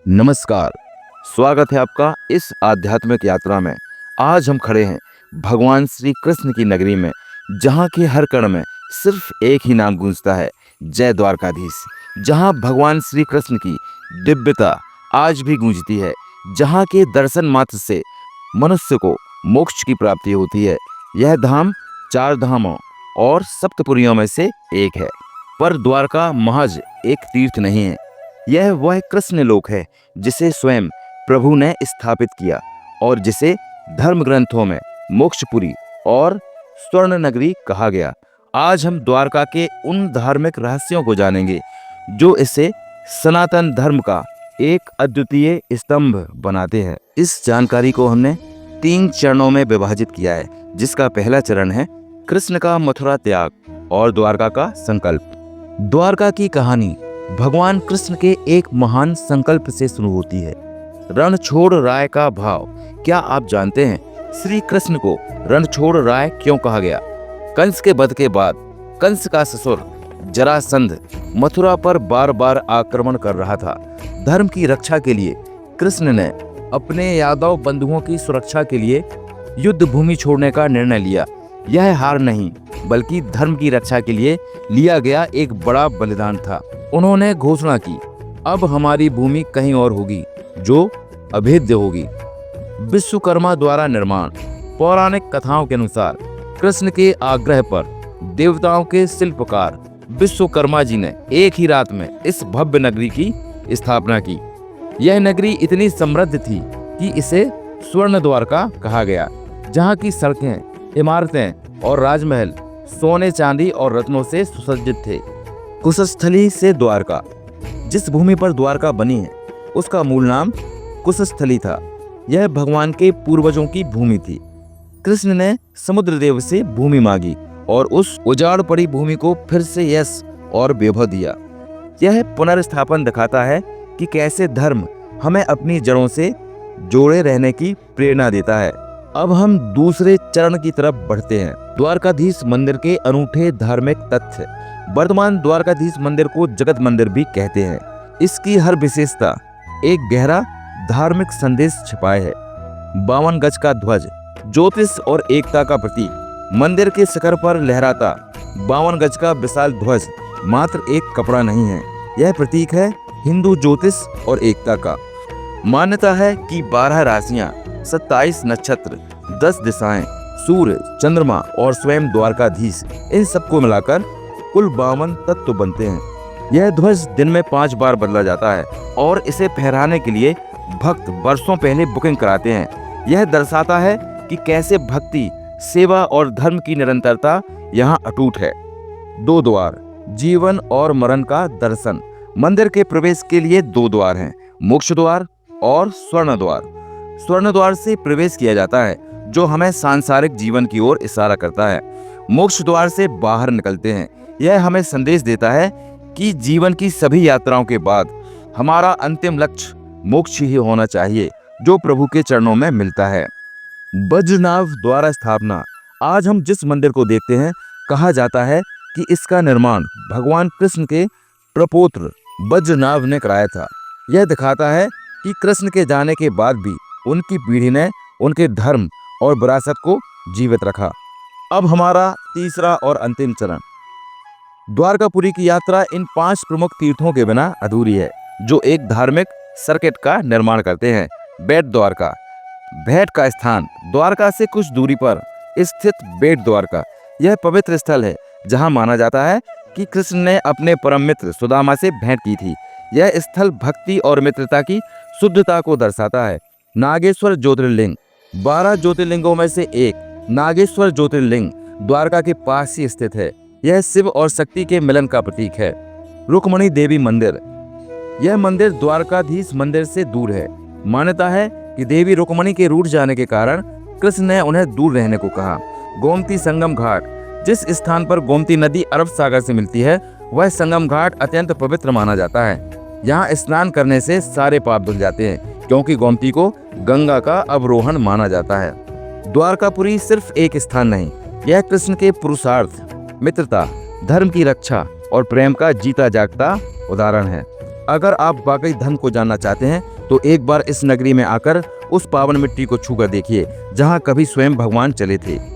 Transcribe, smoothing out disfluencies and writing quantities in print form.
नमस्कार। स्वागत है आपका इस आध्यात्मिक यात्रा में। आज हम खड़े हैं भगवान श्री कृष्ण की नगरी में, जहाँ के हर कण में सिर्फ एक ही नाम गूंजता है, जय द्वारकाधीश। जहाँ भगवान श्री कृष्ण की दिव्यता आज भी गूंजती है, जहाँ के दर्शन मात्र से मनुष्य को मोक्ष की प्राप्ति होती है। यह धाम 4 धामों और सप्तपुरियों में से एक है, पर द्वारका महज एक तीर्थ नहीं है। यह वह कृष्ण लोक है जिसे स्वयं प्रभु ने स्थापित किया और जिसे धर्म ग्रंथों में मोक्षपुरी और स्वर्ण नगरी कहा गया। आज हम द्वारका के उन धार्मिक रहस्यों को जानेंगे जो इसे सनातन धर्म का एक अद्वितीय स्तंभ बनाते हैं। इस जानकारी को हमने 3 चरणों में विभाजित किया है, जिसका पहला चरण है कृष्ण का मथुरा त्याग और द्वारका का संकल्प। द्वारका की कहानी भगवान कृष्ण के एक महान संकल्प से शुरू होती है। रणछोड़ राय का भाव। क्या आप जानते हैं श्री कृष्ण को रणछोड़ राय क्यों कहा गया? कंस के वध के बाद कंस का ससुर जरासंध मथुरा पर बार बार आक्रमण कर रहा था। धर्म की रक्षा के लिए कृष्ण ने अपने यादव बंधुओं की सुरक्षा के लिए युद्ध भूमि छोड़ने का निर्णय लिया। यह हार नहीं, बल्कि धर्म की रक्षा के लिए लिया गया एक बड़ा बलिदान था। उन्होंने घोषणा की, अब हमारी भूमि कहीं और होगी जो अभेद्य होगी। विश्वकर्मा द्वारा निर्माण। पौराणिक कथाओं के अनुसार कृष्ण के आग्रह पर देवताओं के शिल्पकार विश्वकर्मा जी ने एक ही रात में इस भव्य नगरी की स्थापना की। यह नगरी इतनी समृद्ध थी कि इसे स्वर्ण द्वारका कहा गया, जहाँ की सड़कें, इमारतें और राजमहल सोने, चांदी और रत्नों से सुसज्जित थे। कुशस्थली से द्वारका। जिस भूमि पर द्वारका बनी है उसका मूल नाम कुशस्थली था। यह भगवान के पूर्वजों की भूमि थी। कृष्ण ने समुद्र देव से भूमि मांगी और उस उजाड़ पड़ी भूमि को फिर से यश और वैभव दिया। यह पुनर्स्थापन दिखाता है कि कैसे धर्म हमें अपनी जड़ों से जोड़े रहने की प्रेरणा देता है। अब हम दूसरे चरण की तरफ बढ़ते हैं। द्वारकाधीश मंदिर के अनूठे धार्मिक तथ्य। वर्तमान द्वारकाधीश मंदिर को जगत मंदिर भी कहते हैं। इसकी हर विशेषता एक गहरा धार्मिक संदेश छिपाए है। 52 गज का ध्वज, ज्योतिष और एकता का प्रतीक। मंदिर के शिखर पर लहराता 52 गज का विशाल ध्वज मात्र एक कपड़ा नहीं है, यह प्रतीक है हिंदू ज्योतिष और एकता का। मान्यता है कि 12 राशियां, 27 नक्षत्र, 10 दिशाएं, सूर्य, चंद्रमा और स्वयं द्वारकाधीश, इन सबको मिलाकर कुल 52 तत्व बनते हैं। यह ध्वज दिन में 5 बार बदला जाता है और इसे फहराने के लिए भक्त वर्षों पहले बुकिंग कराते हैं। यह दर्शाता है कि कैसे भक्ति, सेवा और धर्म की निरंतरता यहाँ अटूट है। 2 द्वार, जीवन और मरण का दर्शन। मंदिर के प्रवेश के लिए 2 द्वार हैं, मोक्ष द्वार और स्वर्ण द्वार। स्वर्ण द्वार से प्रवेश किया जाता है, जो हमें सांसारिक जीवन की ओर इशारा करता है। मोक्ष द्वार से बाहर निकलते हैं। यह हमें संदेश देता है कि जीवन की सभी यात्राओं के बाद हमारा अंतिम लक्ष्य मोक्ष ही होना चाहिए, जो प्रभु के चरणों में मिलता है। वज्रनाभ द्वारा स्थापना। आज हम जिस मंदिर को देखते हैं, कहा जाता है कि इसका निर्माण भगवान कृष्ण के प्रपौत्र वज्रनाभ ने कराया था। यह दिखाता है कि कृष्ण के जाने के बाद भी उनकी पीढ़ी ने उनके धर्म और विरासत को जीवित रखा। अब हमारा तीसरा और अंतिम चरण, द्वारकापुरी की यात्रा इन 5 प्रमुख तीर्थों के बिना अधूरी है, जो एक धार्मिक सर्किट का निर्माण करते हैं। बेट द्वारका, भेंट का स्थान। द्वारका से कुछ दूरी पर स्थित बेट द्वारका यह पवित्र स्थल है, जहां माना जाता है कि कृष्ण ने अपने परम मित्र सुदामा से भेंट की थी। यह स्थल भक्ति और मित्रता की शुद्धता को दर्शाता है। नागेश्वर ज्योतिर्लिंग। 12 ज्योतिर्लिंगों में से एक नागेश्वर ज्योतिर्लिंग द्वारका के पास ही स्थित है। यह शिव और शक्ति के मिलन का प्रतीक है। रुक्मणी देवी मंदिर। यह मंदिर द्वारकाधीश मंदिर से दूर है। मान्यता है कि देवी रुक्मणी के रूठ जाने के कारण कृष्ण ने उन्हें दूर रहने को कहा। गोमती संगम घाट। जिस स्थान पर गोमती नदी अरब सागर से मिलती है, वह संगम घाट अत्यंत पवित्र माना जाता है। यहाँ स्नान करने से सारे पाप धुल जाते हैं, क्योंकि गोमती को गंगा का अवरोहण माना जाता है। द्वारकापुरी सिर्फ एक स्थान नहीं, यह कृष्ण के पुरुषार्थ, मित्रता, धर्म की रक्षा और प्रेम का जीता जागता उदाहरण है। अगर आप वाकई धर्म को जानना चाहते हैं तो एक बार इस नगरी में आकर उस पावन मिट्टी को छूकर देखिए जहां कभी स्वयं भगवान चले थे।